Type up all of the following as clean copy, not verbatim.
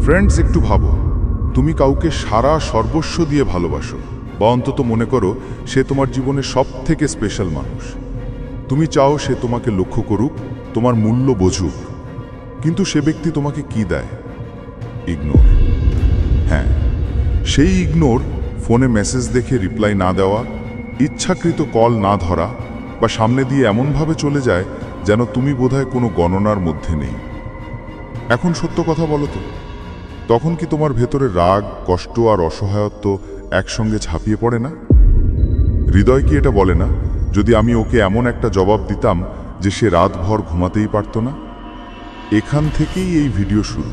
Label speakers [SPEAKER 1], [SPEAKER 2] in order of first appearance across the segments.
[SPEAKER 1] Friends, একটু ভাবো, তুমি কাউকে সারা সর্বস্ব দিয়ে ভালোবাসো, বা অন্তত মনে করো সে তোমার জীবনের সবথেকে স্পেশাল মানুষ। তুমি চাও সে তোমাকে লক্ষ্য করুক, তোমার মূল্য বুঝুক, কিন্তু সে ব্যক্তি তোমাকে কি দেয়? ইগনোর। হ্যাঁ, সেই ইগনোর, ফোনে মেসেজ দেখে রিপ্লাই না দেওয়া, ইচ্ছাকৃত কল না ধরা, বা সামনে দিয়ে এমনভাবে চলে যায় যেন তুমি বোধহয় কোনো গণনার মধ্যে নেই। এখন সত্য কথা বলো তো, তখন কি তোমার ভেতরে রাগ, কষ্ট আর অসহায়ত্ব একসঙ্গে ঝাঁপিয়ে পড়ে না? হৃদয় কি এটা বলে না, যদি আমি ওকে এমন একটা জবাব দিতাম যে সে রাতভর ঘুমাতেই পারত না? এখান থেকেই এই ভিডিও শুরু,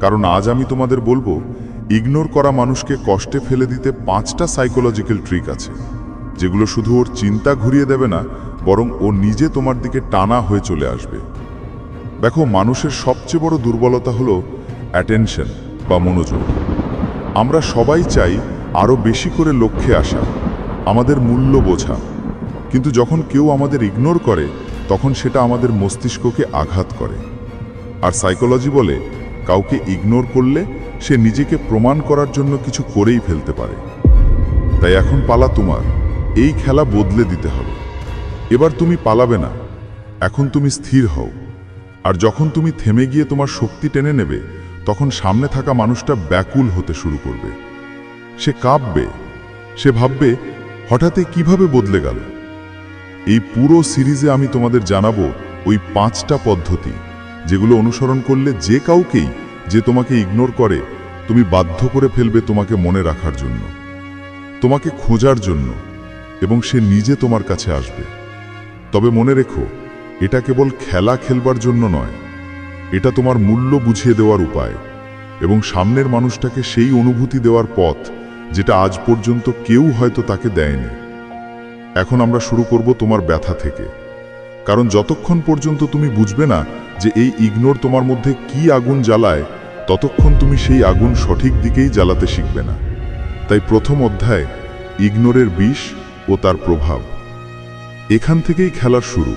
[SPEAKER 1] কারণ আজ আমি তোমাদের বলবো ইগনোর করা মানুষকে কষ্টে ফেলে দিতে 5টা সাইকোলজিক্যাল ট্রিক আছে, যেগুলো শুধু ওর চিন্তা ঘুরিয়ে দেবে না, বরং ও নিজে তোমার দিকে টানা হয়ে চলে আসবে। দেখো, মানুষের সবচেয়ে বড় দুর্বলতা হলো অ্যাটেনশন বা মনোযোগ। আমরা সবাই চাই আরও বেশি করে লক্ষ্যে আসা, আমাদের মূল্য বোঝা, কিন্তু যখন কেউ আমাদের ইগনোর করে তখন সেটা আমাদের মস্তিষ্ককে আঘাত করে। আর সাইকোলজি বলে, কাউকে ইগনোর করলে সে নিজেকে প্রমাণ করার জন্য কিছু করেই ফেলতে পারে। তাই এখন পালা তোমার, এই খেলা বদলে দিতে হবে। এবার তুমি পালাবে না, এখন তুমি স্থির হও। আর যখন তুমি থেমে গিয়ে তোমার শক্তি টেনে নেবে, তখন সামনে থাকা মানুষটা ব্যাকুল হতে শুরু করবে। সে কাঁপবে, সে ভাববে হঠাৎই কিভাবে বদলে গেল। এই পুরো সিরিজে আমি তোমাদের জানাবো ওই 5টা পদ্ধতি, যেগুলো অনুসরণ করলে যে কাউকেই যে তোমাকে ইগনোর করে, তুমি বাধ্য করে ফেলবে তোমাকে মনে রাখার জন্য, তোমাকে খোঁজার জন্য, এবং সে নিজে তোমার কাছে আসবে। তবে মনে রেখো, এটা কেবল খেলা খেলবার জন্য নয়, এটা তোমার মূল্য বুঝিয়ে দেওয়ার উপায় এবং সামনের মানুষটাকে সেই অনুভূতি দেওয়ার পথ যেটা আজ পর্যন্ত কেউ হয়তো তাকে দেয়নি। এখন আমরা শুরু করব তোমার ব্যথা থেকে, কারণ যতক্ষণ পর্যন্ত তুমি বুঝবে না যে এই ইগনোর তোমার মধ্যে কি আগুন জ্বালায়, ততক্ষণ তুমি সেই আগুন সঠিক দিকেই জ্বালাতে শিখবে না। তাই প্রথম অধ্যায়, ইগনোরের বিষ ও তার প্রভাব। এখান থেকেই খেলার শুরু।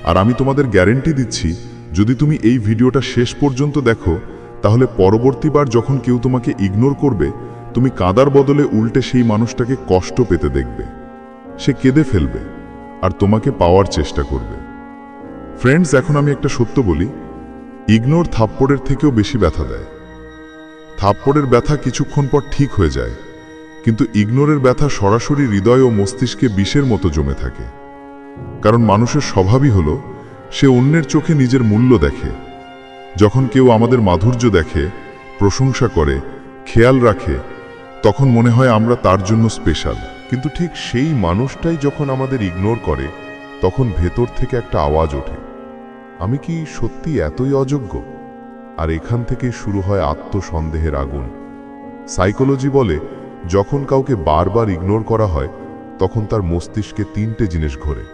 [SPEAKER 1] আর আমি তোমাদের গ্যারেন্টি দিচ্ছি, যদি তুমি এই ভিডিওটা শেষ পর্যন্ত দেখো, তাহলে পরবর্তীবার যখন কেউ তোমাকে ইগনোর করবে, তুমি কাঁদার বদলে উল্টে সেই মানুষটাকে কষ্ট পেতে দেখবে। সে কেঁদে ফেলবে আর তোমাকে পাওয়ার চেষ্টা করবে। ফ্রেন্ডস, এখন আমি একটা সত্য বলি, ইগনোর থাপ্পড়ের থেকেও বেশি ব্যথা দেয়। থাপ্পড়ের ব্যথা কিছুক্ষণ পর ঠিক হয়ে যায়, কিন্তু ইগনোরের ব্যথা সরাসরি হৃদয় ও মস্তিষ্কে বিষের মতো জমে থাকে। কারণ মানুষের স্বভাবই হলো, সে অন্যের চোখে নিজের মূল্য দেখে। যখন কেউ আমাদের মাধুর্য দেখে, প্রশংসা করে, খেয়াল রাখে, তখন মনে হয় আমরা তার জন্য স্পেশাল। কিন্তু ঠিক সেই মানুষটাই যখন আমাদের ইগনোর করে, তখন ভেতর থেকে একটা আওয়াজ ওঠে, আমি কি সত্যি এতই অযোগ্য? আর এখান থেকেই শুরু হয় আত্মসন্দেহের আগুন। সাইকোলজি বলে, যখন কাউকে বারবার ইগনোর করা হয়, তখন তার মস্তিষ্কে 3টে জিনিস ঘোরে।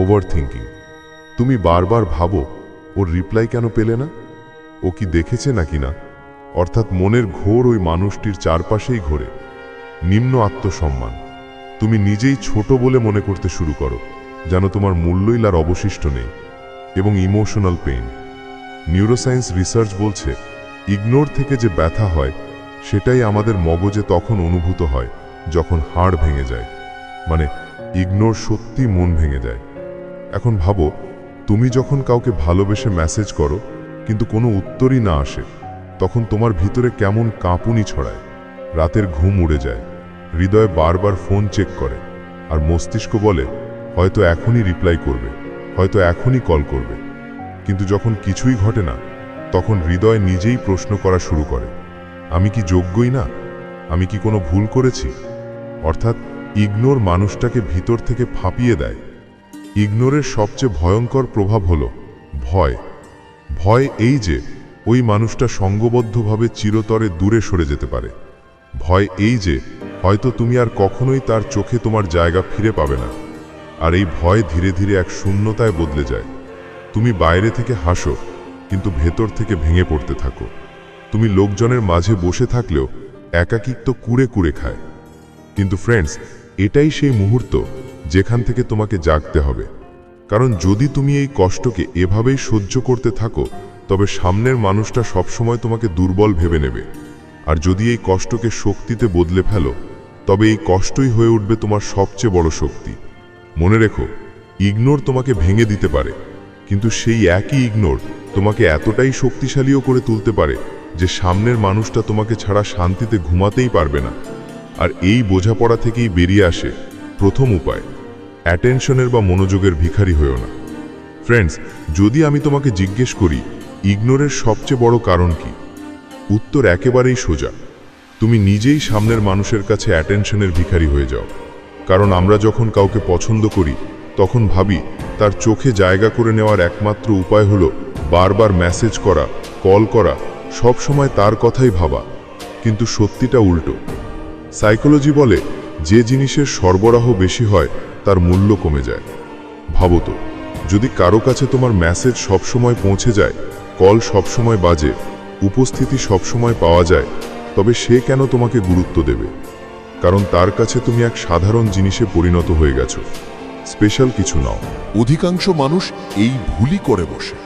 [SPEAKER 1] ওভার থিঙ্কিং, তুমি বারবার ভাবো ওর রিপ্লাই কেন পেলে না, ও কি দেখেছে নাকি না, অর্থাৎ মনের ঘোর ওই মানুষটির চারপাশেই ঘোরে। নিম্ন আত্মসম্মান, তুমি নিজেই ছোট বলে মনে করতে শুরু করো, যেন তোমার মূল্যই আর অবশিষ্ট নেই। এবং ইমোশনাল পেইন, নিউরোসায়েন্স রিসার্চ বলছে, ইগনোর থেকে যে ব্যথা হয়, সেটাই আমাদের মগজে তখন অনুভূত হয় যখন হাড় ভেঙে যায়। মানে ইগনোর সত্যি মন ভেঙে যায়। এখন ভাবো, তুমি যখন কাউকে ভালোবেসে মেসেজ করো কিন্তু কোনো উত্তরই না আসে, তখন তোমার ভিতরে কেমন কাঁপুনি ছড়ায়, রাতের ঘুম উড়ে যায়, হৃদয় বারবার ফোন চেক করে, আর মস্তিষ্ক বলে হয়তো এখনই রিপ্লাই করবে, হয়তো এখনই কল করবে। কিন্তু যখন কিছুই ঘটে না, তখন হৃদয় নিজেই প্রশ্ন করা শুরু করে, আমি কি যোগ্যই না, আমি কি কোনো ভুল করেছি? অর্থাৎ ইগনোর মানুষটাকে ভিতর থেকে ফাঁপিয়ে দেয়। ইগনোরের সবচেয়ে ভয়ঙ্কর প্রভাব হলো ভয়। ভয় এই যে ওই মানুষটা সঙ্গবদ্ধভাবে চিরতরে দূরে সরে যেতে পারে। ভয় এই যে হয়তো তুমি আর কখনোই তার চোখে তোমার জায়গা ফিরে পাবে না। আর এই ভয় ধীরে ধীরে এক শূন্যতায় বদলে যায়। তুমি বাইরে থেকে হাসো, কিন্তু ভেতর থেকে ভেঙে পড়তে থাকো। তুমি লোকজনের মাঝে বসে থাকলেও একাকিত্ব কুড়ে কুড়ে খায়। কিন্তু ফ্রেন্ডস, এটাই সেই মুহূর্ত যেখান থেকে তোমাকে জাগতে হবে। কারণ যদি তুমি এই কষ্টকে এভাবেই সহ্য করতে থাকো, তবে সামনের মানুষটা সবসময় তোমাকে দুর্বল ভেবে নেবে। আর যদি এই কষ্টকে শক্তিতে বদলে ফেলো, তবে এই কষ্টই হয়ে উঠবে তোমার সবচেয়ে বড় শক্তি। মনে রেখো, ইগনোর তোমাকে ভেঙে দিতে পারে, কিন্তু সেই একই ইগনোর তোমাকে এতটাই শক্তিশালীও করে তুলতে পারে যে সামনের মানুষটা তোমাকে ছাড়া শান্তিতে ঘুমাতেই পারবে না। আর এই বোঝাপড়া থেকেই বেরিয়ে আসে প্রথম উপায়, অ্যাটেনশনের বা মনোযোগের ভিখারি হয়েও না। ফ্রেন্ডস, যদি আমি তোমাকে জিজ্ঞেস করি ইগনোরের সবচেয়ে বড় কারণ কি, উত্তর একেবারেই সোজা। তুমি নিজেই সামনের মানুষের কাছে অ্যাটেনশনের ভিখারি হয়ে যাও। কারণ আমরা যখন কাউকে পছন্দ করি তখন ভাবি তার চোখে জায়গা করে নেওয়ার একমাত্র উপায় হলো বারবার মেসেজ করা, কল করা, সব সময় তার কথাই ভাবা। কিন্তু সত্যিটা উল্টো। সাইকোলজি বলে যে জিনিসের সরবরাহ বেশি হয় তার মূল্য কমে যায়। ভাবো তো, যদি কারো কাছে তোমার মেসেজ সবসময় পৌঁছে যায়, কল সবসময় বাজে, উপস্থিতি সবসময় পাওয়া যায়, তবে সে কেন তোমাকে গুরুত্ব দেবে? কারণ তার কাছে তুমি এক সাধারণ জিনিসে পরিণত হয়ে গেছো, স্পেশাল কিছু নাও।
[SPEAKER 2] অধিকাংশ মানুষ এই ভুলই করে বসে,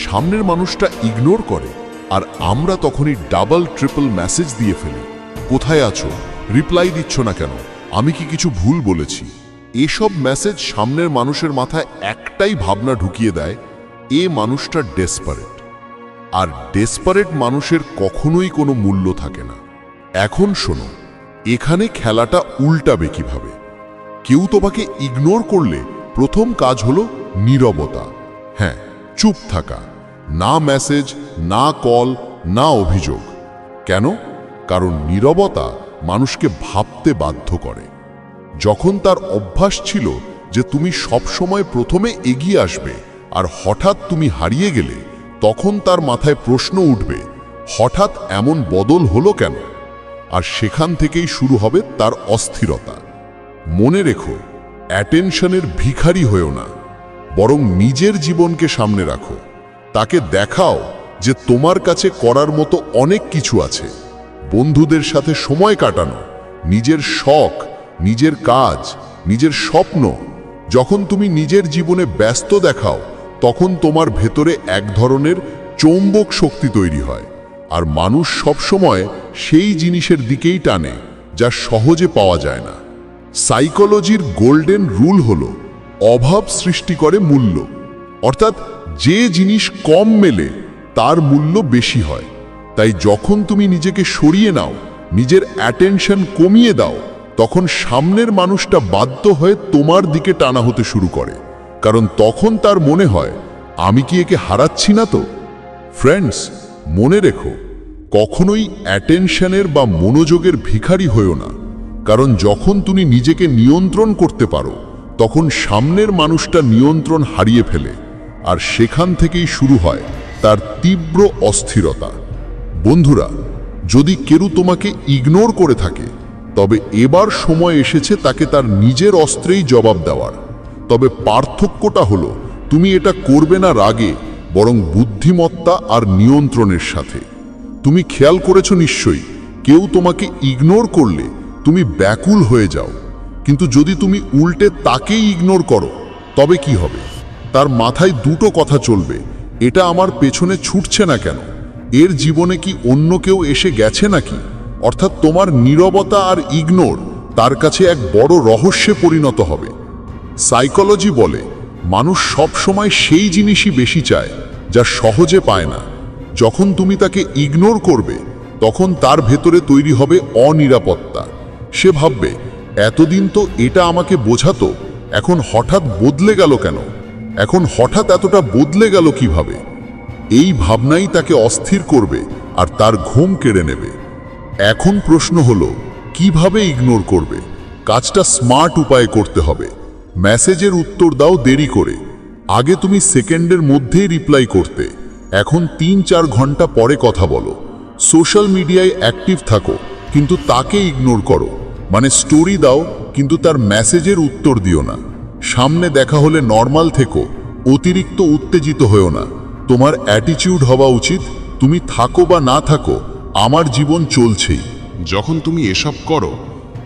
[SPEAKER 2] সামনের মানুষটা ইগনোর করে, আর আমরা তখনই ডাবল ট্রিপল মেসেজ দিয়ে ফেলি। কোথায় আছো? রিপ্লাই দিচ্ছ না কেন? আমি কি কিছু ভুল বলেছি? এসব মেসেজ সামনের মানুষের মাথায় একটাই ভাবনা ঢুকিয়ে দেয়, এ মানুষটা ডেসপারেট। আর ডেসপারেট মানুষের কখনোই কোনো মূল্য থাকে না। এখন শোনো, এখানে খেলাটা উল্টাবে কিভাবে। কেউ তোমাকে ইগনোর করলে প্রথম কাজ হলো নীরবতা। হ্যাঁ, চুপ থাকা, না মেসেজ, না কল, না অভিযোগ। কেন? কারণ নীরবতা মানুষকে ভাবতে বাধ্য করে। যখন তার অভ্যাস ছিল যে তুমি সবসময় প্রথমে এগিয়ে আসবে, আর হঠাৎ তুমি হারিয়ে গেলে, তখন তার মাথায় প্রশ্ন উঠবে, হঠাৎ এমন বদল হলো কেন? আর সেখান থেকেই শুরু হবে তার অস্থিরতা। মনে রেখো, অ্যাটেনশনের ভিখারি হয়েও না, বরং নিজের জীবনকে সামনে রাখো। তাকে দেখাও যে তোমার কাছে করার মতো অনেক কিছু আছে। বন্ধুদের সাথে সময় কাটানো, নিজের শখ, নিজের কাজ, নিজের স্বপ্ন। যখন তুমি নিজের জীবনে ব্যস্ত দেখাও, তখন তোমার ভেতরে এক ধরনের চৌম্বক শক্তি তৈরি হয়। আর মানুষ সবসময় সেই জিনিসের দিকেই টানে যা সহজে পাওয়া যায় না। সাইকোলজির গোল্ডেন রুল হলো অভাব সৃষ্টি করে মূল্য। অর্থাৎ যে জিনিস কম মেলে তার মূল্য বেশি হয়। তাই যখন তুমি নিজেকে সরিয়ে নাও, নিজের অ্যাটেনশন কমিয়ে দাও, তখন সামনের মানুষটা বাধ্য হয়ে তোমার দিকে টানা হতে শুরু করে। কারণ তখন তার মনে হয়, আমি কি একে হারাচ্ছি না তো? ফ্রেন্ডস, মনে রেখো, কখনোই অ্যাটেনশনের বা মনোযোগের ভিখারি হয়েও না। কারণ যখন তুমি নিজেকে নিয়ন্ত্রণ করতে পারো, তখন সামনের মানুষটা নিয়ন্ত্রণ হারিয়ে ফেলে। আর সেখান থেকেই শুরু হয় তার তীব্র অস্থিরতা। বন্ধুরা, যদি কেউ তোমাকে ইগনোর করে থাকে, তবে এবার সময় এসেছে তাকে তার নিজের অস্ত্রেই জবাব দেওয়ার। তবে পার্থক্যটা হলো, তুমি এটা করবে না রাগে, বরং বুদ্ধিমত্তা আর নিয়ন্ত্রণের সাথে। তুমি খেয়াল করেছো নিশ্চয়ই, কেউ তোমাকে ইগনোর করলে তুমি ব্যাকুল হয়ে যাও, কিন্তু যদি তুমি উল্টে তাকেই ইগনোর করো, তবে কি হবে? তার মাথায় দুটো কথা চলবে, এটা আমার পেছনে ছুটছে না কেন? এর জীবনে কি অন্য কেউ এসে গেছে নাকি? অর্থাৎ তোমার নীরবতা আর ইগনোর তার কাছে এক বড় রহস্যে পরিণত হবে। সাইকোলজি বলে, মানুষ সব সময় সেই জিনিসই বেশি চায় যা সহজে পায় না। যখন তুমি তাকে ইগনোর করবে, তখন তার ভেতরে তৈরি হবে অনিরাপত্তা। সে ভাববে, এতদিন তো এটা আমাকে বোঝাতো, এখন হঠাৎ বদলে গেল কেন? এখন হঠাৎ এতটা বদলে গেল কিভাবে? এই ভাবনাই তাকে অস্থির করবে আর তার ঘুম কেড়ে নেবে। এখন প্রশ্ন হলো, কিভাবে ইগনোর করবে? কাজটা স্মার্ট উপায়ে করতে হবে। মেসেজের উত্তর দাও দেরি করে। আগে তুমি সেকেন্ডের মধ্যেই রিপ্লাই করতে, এখন ৩-৪ ঘন্টা পরে কথা বলো। সোশ্যাল মিডিয়ায় অ্যাক্টিভ থাকো, কিন্তু তাকে ইগনোর করো। মানে স্টোরি দাও, কিন্তু তার মেসেজের উত্তর দিও না। সামনে দেখা হলে নর্মাল থেকো, অতিরিক্ত উত্তেজিত হয়েও না। তোমার অ্যাটিটিউড হওয়া উচিত, তুমি থাকো বা না থাকো, আমার জীবন চলছেই।
[SPEAKER 3] যখন তুমি এসব করো,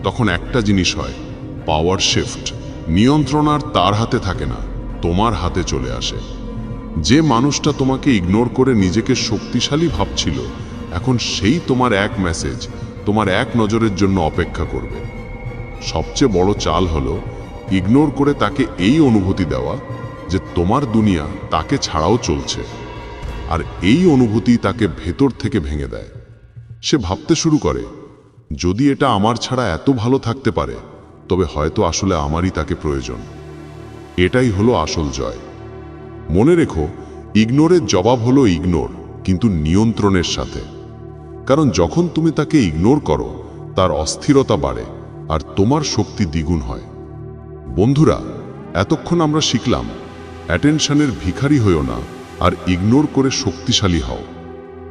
[SPEAKER 3] তখন একটা জিনিস হয়, পাওয়ার শিফট। নিয়ন্ত্রণ আর তার হাতে থাকে না, তোমার হাতে চলে আসে। যে মানুষটা তোমাকে ইগনোর করে নিজেকে শক্তিশালী ভাবছিল, এখন সেই তোমার এক মেসেজ, তোমার এক নজরের জন্য অপেক্ষা করবে। সবচেয়ে বড় চাল হলো ইগনোর করে তাকে এই অনুভূতি দেওয়া যে তোমার দুনিয়া তাকে ছাড়াও চলছে, আর এই অনুভূতি তাকে ভেতর থেকে ভেঙে দেয়। সে ভাবতে শুরু করে, যদি এটা আমার ছাড়া এত ভালো থাকতে পারে, তবে হয়তো আসলে আমারই তাকে প্রয়োজন। এটাই হলো আসল জয়। মনে রেখো, ইগনোরের জবাব হলো ইগনোর, কিন্তু নিয়ন্ত্রণের সাথে। কারণ যখন তুমি তাকে ইগনোর করো, তার অস্থিরতা বাড়ে আর তোমার শক্তি দ্বিগুণ হয়। বন্ধুরা, এতক্ষণ আমরা শিখলাম, অ্যাটেনশনের ভিখারি হয়েও না আর ইগনোর করে শক্তিশালী হও।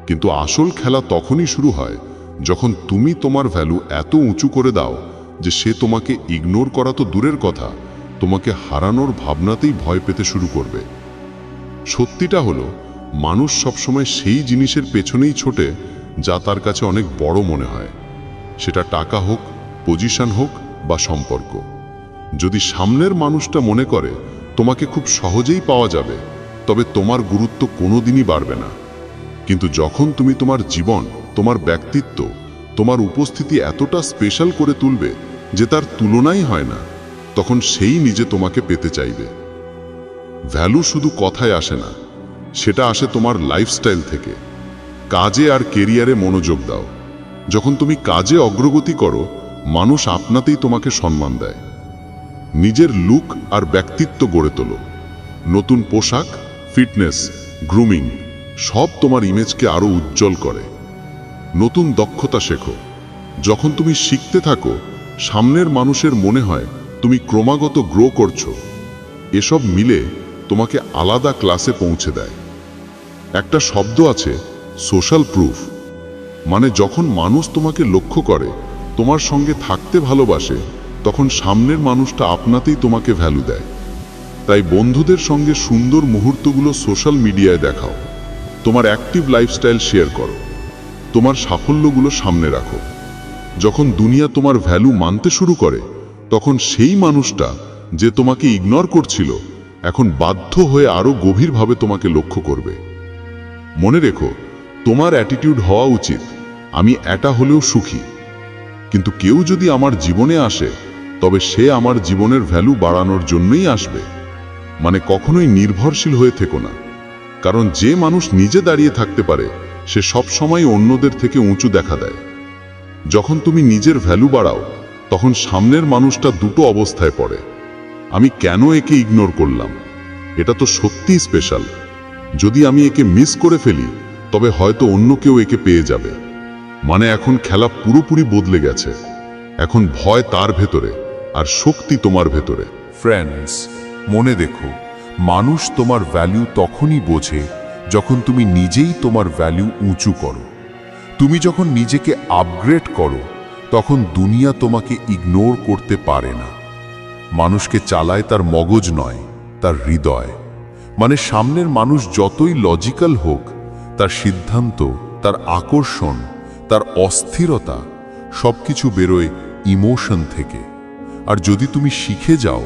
[SPEAKER 3] কিন্তু আসল খেলা তখনই শুরু হয় যখন তুমি তোমার ভ্যালু এত উঁচু করে দাও যে সে তোমাকে ইগনোর করা তো দূরের কথা, তোমাকে হারানোর ভাবনাতেই ভয় পেতে শুরু করবে। সত্যিটা হলো, মানুষ সবসময় সেই জিনিসের পেছনেই ছোটে যা তার কাছে অনেক বড় মনে হয়। সেটা টাকা হোক, পজিশন হোক বা সম্পর্ক। যদি সামনের মানুষটা মনে করে তোমাকে খুব সহজেই পাওয়া যাবে, তবে তোমার গুরুত্ব কোনোদিনই বাড়বে না। কিন্তু যখন তুমি তোমার জীবন, তোমার ব্যক্তিত্ব, তোমার উপস্থিতি এতটা স্পেশাল করে তুলবে যে তার তুলনাই হয় না, তখন সেই নিজে তোমাকে পেতে চাইবে। ভ্যালু শুধু কথায় আসে না, সেটা আসে তোমার লাইফস্টাইল থেকে। কাজে আর কেরিয়ারে মনোযোগ দাও। যখন তুমি কাজে অগ্রগতি করো, মানুষ আপনাতেই তোমাকে সম্মান দেয়। নিজের লুক আর ব্যক্তিত্ব গড়ে তোলো। নতুন পোশাক, ফিটনেস, গ্রুমিং সব তোমার ইমেজকে আরো উজ্জ্বল করে। নতুন দক্ষতা শেখো। যখন তুমি শিখতে থাকো, সামনের মানুষের মনে হয় তুমি ক্রমাগত গ্রো করছো। এসব মিলে তোমাকে আলাদা ক্লাসে পৌঁছে দেয়। একটা শব্দ আছে, সোশ্যাল প্রুফ। মানে যখন মানুষ তোমাকে লক্ষ্য করে, তোমার সঙ্গে থাকতে ভালোবাসে, তখন সামনের মানুষটা আপনাতেই তোমাকে ভ্যালু দেয়। তাই বন্ধুদের সঙ্গে সুন্দর মুহূর্তগুলো সোশ্যাল মিডিয়ায় দেখাও। তোমার অ্যাক্টিভ লাইফস্টাইল শেয়ার করো। তোমার সাফল্যগুলো সামনে রাখো। যখন দুনিয়া তোমার ভ্যালু মানতে শুরু করে, তখন সেই মানুষটা যে তোমাকে ইগনোর করছিল, এখন বাধ্য হয়ে আরো গভীরভাবে তোমাকে লক্ষ্য করবে। মনে রেখো, তোমার অ্যাটিটিউড হওয়া উচিত, আমি এটা হলেও সুখী। কিন্তু কেউ যদি আমার জীবনে আসে, তবে সে আমার জীবনের ভ্যালু বাড়ানোর জন্যই আসবে। মানে কখনোই নির্ভরশীল হয়ে থেকো না। কারণ যে মানুষ নিজে দাঁড়িয়ে থাকতে পারে, সে সবসময় অন্যদের থেকে উঁচু দেখা দেয়। যখন তুমি নিজের ভ্যালু বাড়াও, তখন সামনের মানুষটা দুটো অবস্থায় পড়ে। আমি কেন একে ইগনোর করলাম? এটা তো সত্যিই স্পেশাল। যদি আমি একে মিস করে ফেলি, তবে হয়তো অন্য কেউ একে পেয়ে যাবে। মানে এখন খেলা পুরোপুরি বদলে গেছে। এখন ভয় তার ভেতরে আর শক্তি তোমার ভেতরে।
[SPEAKER 1] ফ্রেন্ডস, মনে দেখো, মানুষ তোমার ভ্যালু তখনই বোঝে যখন তুমি নিজেই তোমার ভ্যালু উঁচু করো। তুমি যখন নিজেকে আপগ্রেড করো, তখন দুনিয়া তোমাকে ইগনোর করতে পারে না। মানুষকে চালায় তার মগজ নয়, তার হৃদয়। মানে সামনের মানুষ যতই লজিক্যাল হোক, তার সিদ্ধান্ত, তার আকর্ষণ, তার অস্থিরতা সবকিছু বেরোয় ইমোশন থেকে। আর যদি তুমি শিখে যাও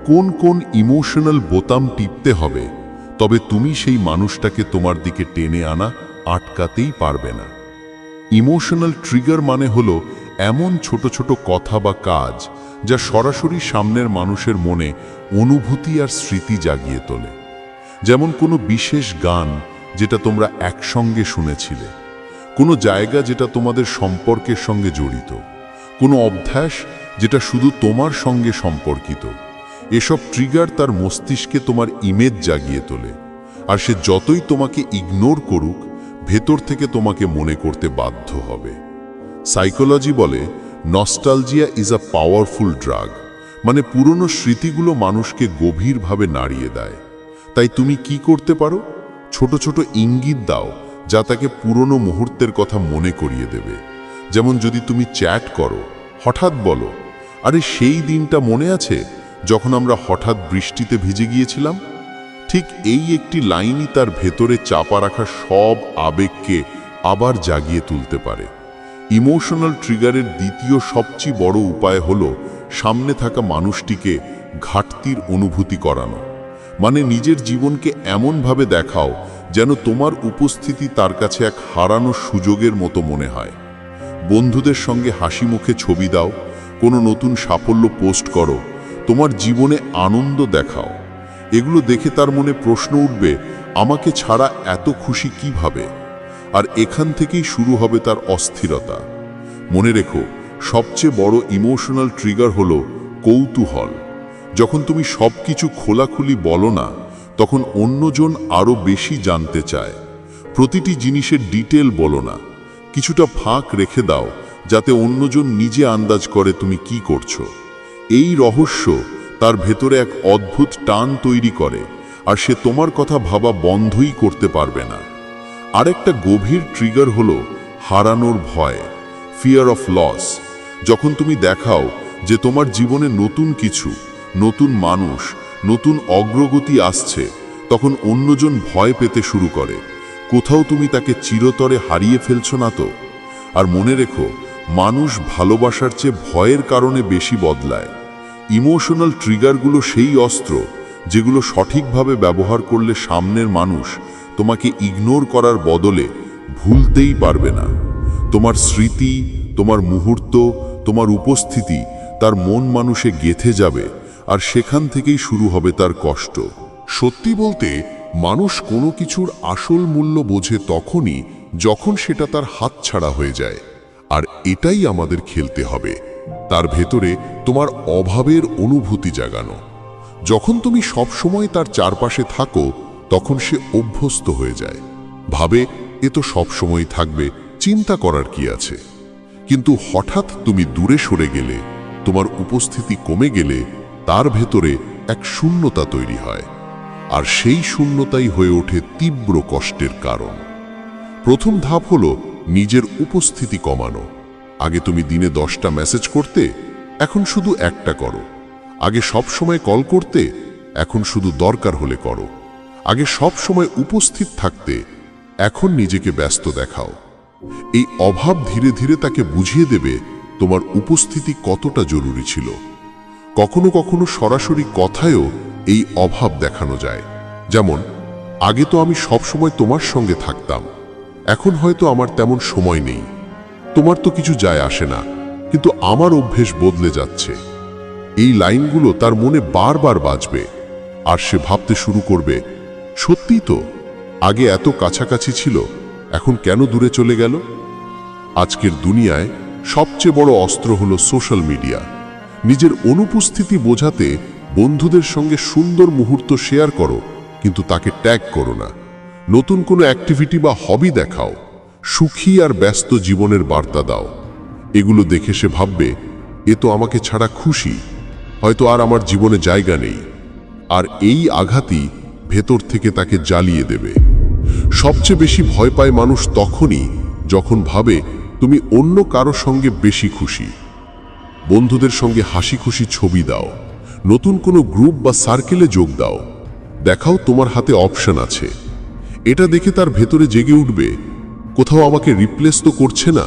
[SPEAKER 1] কোন কোন ইমোশনাল বোতাম টিপতে হবে, তবে তুমি সেই মানুষটাকে তোমার দিকে টেনে আনা আটকাতেই পারবে না। ইমোশনাল ট্রিগার মানে হলো এমন ছোট ছোট কথা বা কাজ যা সরাসরি সামনের মানুষের মনে অনুভূতি আর স্মৃতি জাগিয়ে তোলে। যেমন কোনো বিশেষ গান যেটা তোমরা একসঙ্গে শুনেছিলে, কোনো জায়গা যেটা তোমাদের সম্পর্কের সঙ্গে জড়িত, কোনো অভ্যাস যেটা শুধু তোমার সঙ্গে সম্পর্কিত। এসব ট্রিগার তার মস্তিষ্কে তোমার ইমেজ জাগিয়ে তোলে। আর সে যতই তোমাকে ইগনোর করুক, ভেতর থেকে তোমাকে মনে করতে বাধ্য হবে। সাইকোলজি বলে, nostalgia is a powerful drug. মানে পুরনো স্মৃতিগুলো মানুষকে গভীরভাবে নাড়িয়ে দেয়। তাই তুমি কি করতে পারো? ছোট ছোট ইঙ্গিত দাও যা তাকে পুরনো মুহূর্তের কথা মনে করিয়ে দেবে। যেমন যদি তুমি চ্যাট করো, হঠাৎ বলো, আরে সেই দিনটা মনে আছে যখন আমরা হঠাৎ বৃষ্টিতে ভিজে গিয়েছিলাম? ঠিক এই একটি লাইনই তার ভেতরে চাপা রাখা সব আবেগকে আবার জাগিয়ে তুলতে পারে। ইমোশনাল ট্রিগারের দ্বিতীয় সবচেয়ে বড় উপায় হলো সামনে থাকা মানুষটিকে ঘাটতির অনুভূতি করানো।
[SPEAKER 2] মানে নিজের জীবনকে এমনভাবে দেখাও যেন তোমার উপস্থিতি তার কাছে এক হারানো সুযোগের মতো মনে হয়। বন্ধুদের সঙ্গে হাসি মুখে ছবি দাও, কোনো নতুন সাফল্য পোস্ট করো, তোমার জীবনে আনন্দ দেখাও। এগুলো দেখে তার মনে প্রশ্ন উঠবে, আমাকে ছাড়া এত খুশি কিভাবে? আর এখান থেকেই শুরু হবে তার অস্থিরতা। মনে রেখো, সবচেয়ে বড় ইমোশনাল ট্রিগার হলো কৌতূহল। যখন তুমি সবকিছু খোলাখুলি বলো না, তখন অন্যজন আরও বেশি জানতে চায়। প্রতিটি জিনিসের ডিটেল বলো না, কিছুটা ফাঁক রেখে দাও যাতে অন্যজন নিজে আন্দাজ করে তুমি কি করছো। এই রহস্য তার ভেতরে এক অদ্ভুত টান তৈরি করে, আর সে তোমার কথা ভাবা বন্ধই করতে পারবে না। আরেকটা গভীর ট্রিগার হলো হারানোর ভয়, ফিয়ার অফ লস। যখন তুমি দেখাও যে তোমার জীবনে নতুন কিছু, নতুন মানুষ, নতুন অগ্রগতি আসছে, তখন অন্যজন ভয় পেতে শুরু করে, কোথাও তুমি তাকে চিরতরে হারিয়ে ফেলছো না তো? আর মনে রেখো, মানুষ ভালোবাসার চেয়ে ভয়ের কারণে বেশি বদলায়। ইমোশনাল ট্রিগারগুলো সেই অস্ত্র যেগুলো সঠিকভাবে ব্যবহার করলে সামনের মানুষ তোমাকে ইগনোর করার বদলে ভুলতেই পারবে না। তোমার স্মৃতি, তোমার মুহূর্ত, তোমার উপস্থিতি তার মন মানুষে গেঁথে যাবে, আর সেখান থেকেই শুরু হবে তার কষ্ট।
[SPEAKER 3] সত্যি বলতে, মানুষ কোনো কিছুর আসল মূল্য বোঝে তখনই যখন সেটা তার হাতছাড়া হয়ে যায়। আর এটাই আমাদের খেলতে হবে, তার ভেতরে তোমার অভাবের অনুভূতি জাগানো। যখন তুমি সবসময় তার চারপাশে থাকো, তখন সে অভ্যস্ত হয়ে যায়, ভাবে এ তো সবসময় থাকবে, চিন্তা করার কি আছে। কিন্তু হঠাৎ তুমি দূরে সরে গেলে, তোমার উপস্থিতি কমে গেলে, তার ভেতরে এক শূন্যতা তৈরি হয়, আর সেই শূন্যতাই হয়ে ওঠে তীব্র কষ্টের কারণ। প্রথম ধাপ হলো নিজের উপস্থিতি কমানো। আগে তুমি দিনে 10টা মেসেজ করতে, এখন শুধু একটা করো। আগে সব সময় কল করতে, এখন শুধু দরকার হলে করো। আগে সব সময় উপস্থিত থাকতে, এখন নিজেকে ব্যস্ত দেখাও। এই অভাব ধীরে ধীরে তাকে বুঝিয়ে দেবে তোমার উপস্থিতি কতটা জরুরি ছিল। কখনো কখনো সরাসরি কথায়ও এই অভাব দেখানো যায়। যেমন, আগে তো আমি সব সময় তোমার সঙ্গে থাকতাম, এখন হয়তো আমার তেমন সময় নেই। তোমার তো কিছু যায় আসে না, কিন্তু আমার অভ্যেস বদলে যাচ্ছে। এই লাইনগুলো তার মনে বারবার বাজবে, আর সে ভাবতে শুরু করবে, সত্যিই তো, আগে এত কাছাকাছি ছিল, এখন কেন দূরে চলে গেল? আজকের দুনিয়ায় সবচেয়ে বড় অস্ত্র হলো সোশ্যাল মিডিয়া। নিজের অনুপস্থিতি বোঝাতে বন্ধুদের সঙ্গে সুন্দর মুহূর্ত শেয়ার করো, কিন্তু তাকে ট্যাগ করো না। নতুন কোনো অ্যাক্টিভিটি বা হবি দেখাও, সুখী আর ব্যস্ত জীবনের বার্তা দাও। এগুলো দেখে সে ভাববে, এ তো আমাকে ছাড়া খুশি, হয়তো আর আমার জীবনে জায়গা নেই। আর এই আঘাতই ভেতর থেকে তাকে জ্বালিয়ে দেবে। সবচেয়ে বেশি ভয় পায় মানুষ তখনই যখন ভাবে তুমি অন্য কারো সঙ্গে বেশি খুশি। বন্ধুদের সঙ্গে হাসি খুশি ছবি দাও, নতুন কোনো গ্রুপ বা সার্কেলে যোগ দাও, দেখাও তোমার হাতে অপশন আছে। এটা দেখে তার ভেতরে জেগে উঠবে, কোথাও আমাকে রিপ্লেস তো করছে না।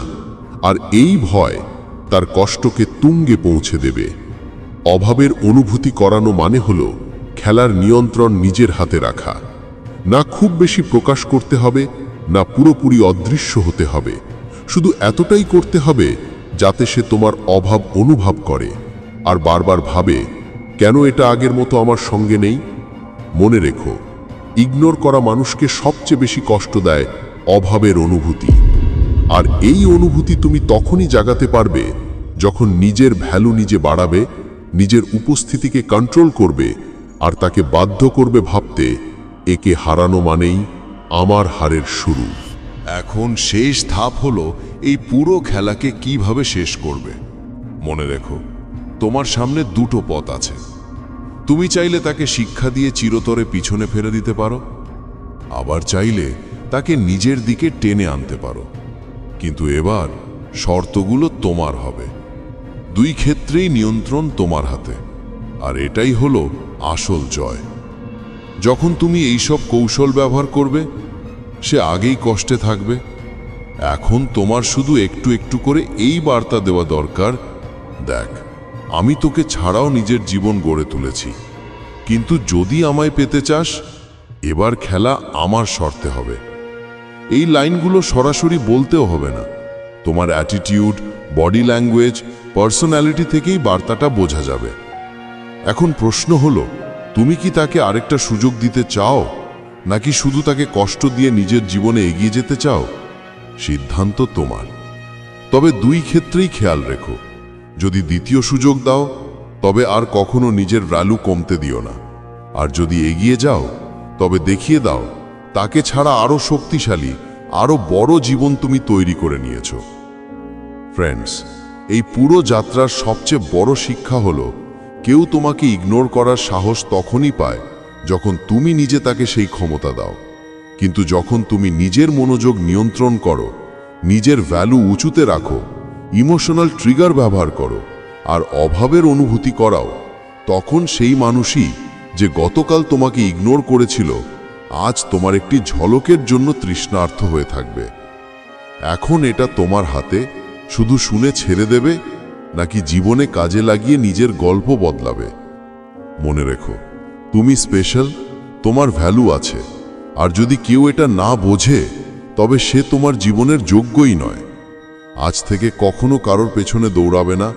[SPEAKER 3] আর এই ভয় তার কষ্টকে তুঙ্গে পৌঁছে দেবে। অভাবের অনুভূতি করানো মানে হলো খেলার নিয়ন্ত্রণ নিজের হাতে রাখা। না খুব বেশি প্রকাশ করতে হবে, না পুরোপুরি অদৃশ্য হতে হবে। শুধু এতটাই করতে হবে যাতে সে তোমার অভাব অনুভব করে, আর বারবার ভাবে, কেন এটা আগের মতো আমার সঙ্গে নেই? মনে রেখো, ইগনোর করা মানুষকে সবচেয়ে বেশি কষ্ট দেয় অভাবের অনুভূতি। আর এই অনুভূতি তুমি তখনই জাগাতে পারবে যখন নিজের ভ্যালু নিজে বাড়াবে, নিজের উপস্থিতিকে কন্ট্রোল করবে, আর তাকে বাধ্য করবে ভাবতে, একে হারানো মানেই আমার হারের শুরু।
[SPEAKER 4] এখন শেষ ধাপ হলো এই পুরো খেলাকে কিভাবে শেষ করবে। মনে রেখো, তোমার সামনে দুটো পথ আছে। তুমি চাইলে তাকে শিক্ষা দিয়ে চিরতরে পিছনে ফেলে দিতে পারো, আবার চাইলে তাকে নিজের দিকে টেনে আনতে পারো। কিন্তু এবার শর্তগুলো তোমার হবে। দুই ক্ষেত্রেই নিয়ন্ত্রণ তোমার হাতে, আর এটাই হলো আসল জয়। যখন তুমি এইসব কৌশল ব্যবহার করবে, সে আগেই কষ্টে থাকবে। এখন তোমার শুধু একটু একটু করে এই বার্তা দেওয়া দরকার, দেখ, আমি তোকে ছাড়াও নিজের জীবন গড়ে তুলেছি,
[SPEAKER 2] কিন্তু যদি আমায় পেতে চাস, এবার খেলা আমার শর্তে হবে। এই লাইনগুলো সরাসরি বলতেও হবে না, তোমার অ্যাটিটিউড, বডি ল্যাঙ্গুয়েজ, পার্সোনালিটি থেকেই বার্তাটা বোঝা যাবে। এখন প্রশ্ন হলো, তুমি কি তাকে আরেকটা সুযোগ দিতে চাও, নাকি শুধু তাকে কষ্ট দিয়ে নিজের জীবনে এগিয়ে যেতে চাও? সিদ্ধান্ত তোমার। তবে দুই ক্ষেত্রেই খেয়াল রেখো, যদি দ্বিতীয় সুযোগ দাও তবে আর কখনো নিজের ভ্যালু কমতে দিও না, আর যদি এগিয়ে যাও তবে দেখিয়ে দাও তাকে ছাড়া আরো শক্তিশালী, আরো বড় জীবন তুমি তৈরি করে নিয়েছো। ফ্রেন্ডস, এই পুরো যাত্রার সবচেয়ে বড় শিক্ষা হলো, কেউ তোমাকে ইগনোর করার সাহস তখনই পায় যখন তুমি নিজে তাকে সেই ক্ষমতা দাও। কিন্তু যখন তুমি নিজের মনোযোগ নিয়ন্ত্রণ করো, নিজের ভ্যালু উঁচুতে রাখো, ইমোশনাল ট্রিগার ব্যবহার করো, আর অভাবের অনুভূতি করাও, তখন সেই মানুষই যে গতকাল তোমাকে ইগনোর করেছিল, আজ তোমার একটি ঝলকের জন্য তৃষ্ণার্ত হয়ে থাকবে। এখন এটা তোমার হাতে, শুধু শুনে ছেড়ে দেবে নাকি জীবনে কাজে লাগিয়ে নিজের গল্প বদলাবে। মনে রেখো, তুমি স্পেশাল, তোমার ভ্যালু আছে, আর যদি কেউ এটা না বোঝে তবে সে তোমার জীবনের যোগ্যই নয়। আজ থেকে কখনো কারোর পেছনে দৌড়াবে না,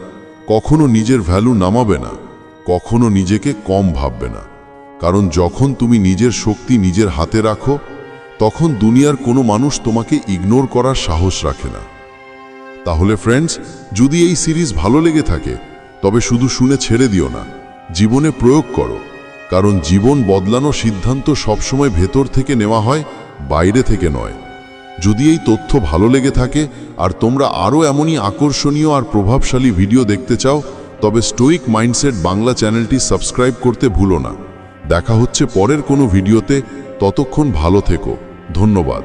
[SPEAKER 2] কখনো নিজের ভ্যালু নামাবে না, কখনো নিজেকে কম ভাববে না। কারণ যখন তুমি নিজের শক্তি নিজের হাতে রাখো, তখন দুনিয়ার কোনো মানুষ তোমাকে ইগনোর করার সাহস রাখে না। তাহলে ফ্রেন্ডস, যদি এই সিরিজ ভালো লেগে থাকে তবে শুধু শুনে ছেড়ে দিও না, জীবনে প্রয়োগ করো। কারণ জীবন বদলানোর সিদ্ধান্ত সবসময় ভেতর থেকে নেওয়া হয়, বাইরে থেকে নয়। যদি এই তথ্য ভালো লেগে থাকে আর তোমরা আরও এমনই আকর্ষণীয় আর প্রভাবশালী ভিডিও দেখতে চাও, তবে স্টোইক মাইন্ডসেট বাংলা চ্যানেলটি সাবস্ক্রাইব করতে ভুলো না। দেখা হচ্ছে পরের কোনো ভিডিওতে, ততক্ষণ ভালো থেকো। ধন্যবাদ।